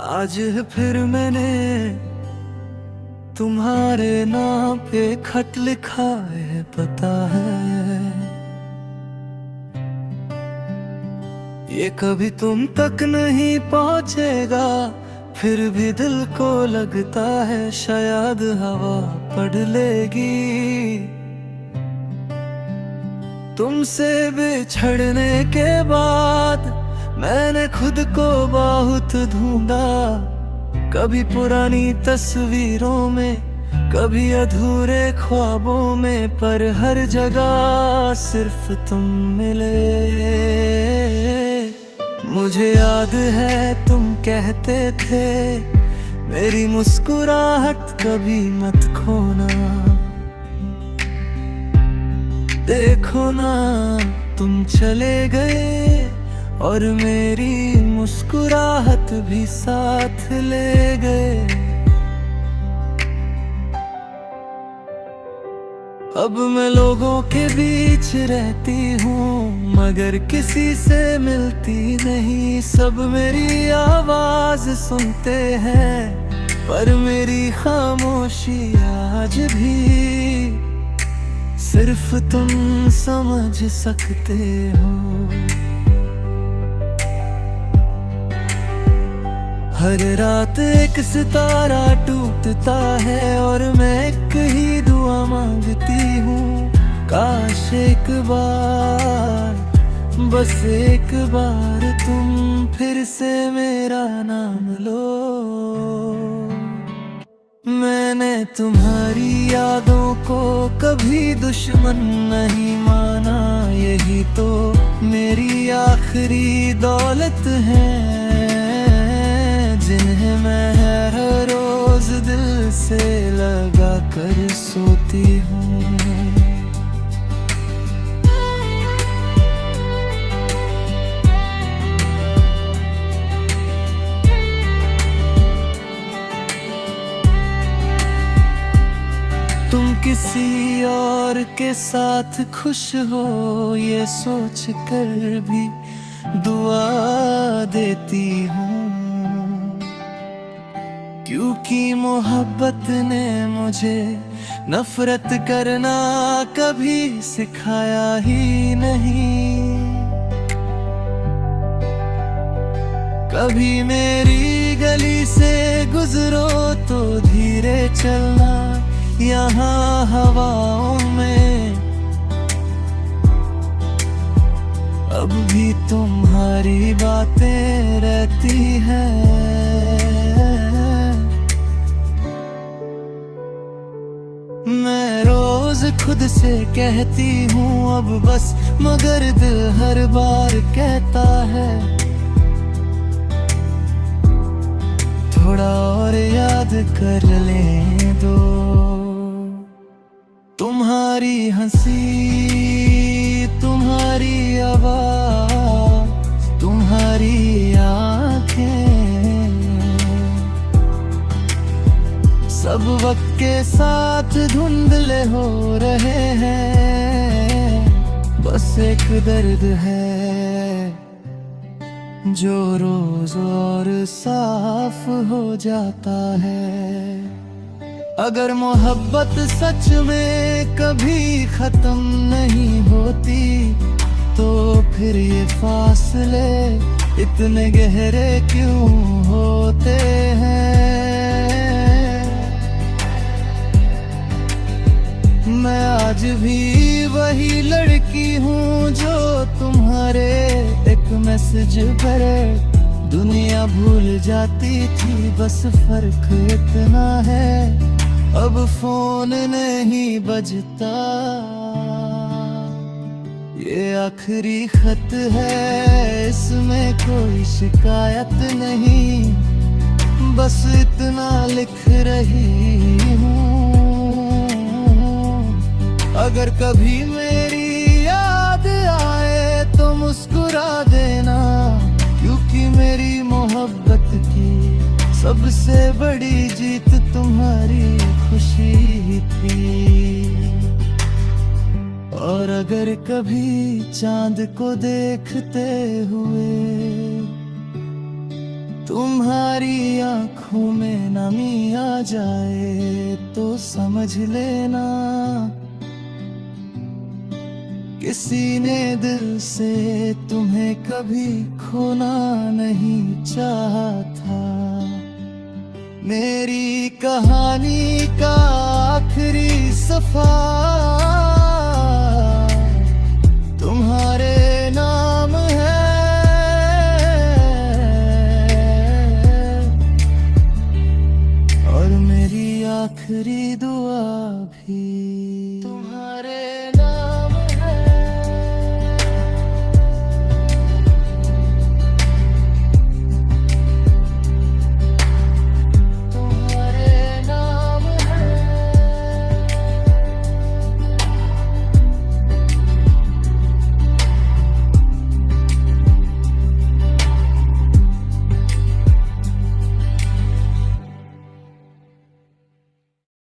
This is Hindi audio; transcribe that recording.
आज फिर मैंने तुम्हारे नाम पे खत लिखा है, पता है ये कभी तुम तक नहीं पहुंचेगा। फिर भी दिल को लगता है शायद हवा पढ़ लेगी। तुमसे बिछड़ने के बाद मैंने खुद को बहुत ढूंढा, कभी पुरानी तस्वीरों में, कभी अधूरे ख्वाबों में, पर हर जगह सिर्फ तुम मिले। मुझे याद है तुम कहते थे मेरी मुस्कुराहट कभी मत खोना। देखो ना तुम चले गए और मेरी मुस्कुराहट भी साथ ले गए। अब मैं लोगों के बीच रहती हूँ मगर किसी से मिलती नहीं। सब मेरी आवाज सुनते हैं पर मेरी खामोशी आज भी सिर्फ तुम समझ सकते हो। हर रात एक सितारा टूटता है और मैं एक ही दुआ मांगती हूँ, काश एक बार, बस एक बार तुम फिर से मेरा नाम लो। मैंने तुम्हारी यादों को कभी दुश्मन नहीं माना, यही तो मेरी आखिरी दौलत है जिन्हें मैं हर रोज दिल से लगा कर सोती हूँ। तुम किसी और के साथ खुश हो ये सोच कर भी दुआ देती हूँ, क्योंकि मोहब्बत ने मुझे नफरत करना कभी सिखाया ही नहीं। कभी मेरी गली से गुजरो तो धीरे चलना, यहाँ हवाओं में अब भी तुम्हारी बातें रहती हैं। मैं रोज खुद से कहती हूँ अब बस, मगर दिल हर बार कहता है थोड़ा और याद कर लें दो। तुम्हारी हंसी, तुम्हारी आवाज, तुम्हारी आँखें सब वक्त के साथ धुंधले हो रहे हैं। बस एक दर्द है जो रोज और साफ हो जाता है। अगर मोहब्बत सच में कभी खत्म नहीं होती तो फिर ये फासले इतने गहरे क्यों होते हैं। मैं आज भी वही लड़की हूँ जो तुम्हारे एक मैसेज पर दुनिया भूल जाती थी। बस फर्क इतना है अब फोन नहीं बजता, ये आखिरी खत है इसमें कोई शिकायत नहीं, बस इतना लिख रही हूँ। अगर कभी मेरी याद आए तो मुस्कुरा देना, क्योंकि मेरी मोहब्बत की सबसे बड़ी जीत तुम्हारी खुशी ही थी। और अगर कभी चांद को देखते हुए तुम्हारी आंखों में नमी आ जाए तो समझ लेना किसी ने दिल से तुम्हें कभी खोना नहीं चाहा था। मेरी कहानी का आखिरी सफा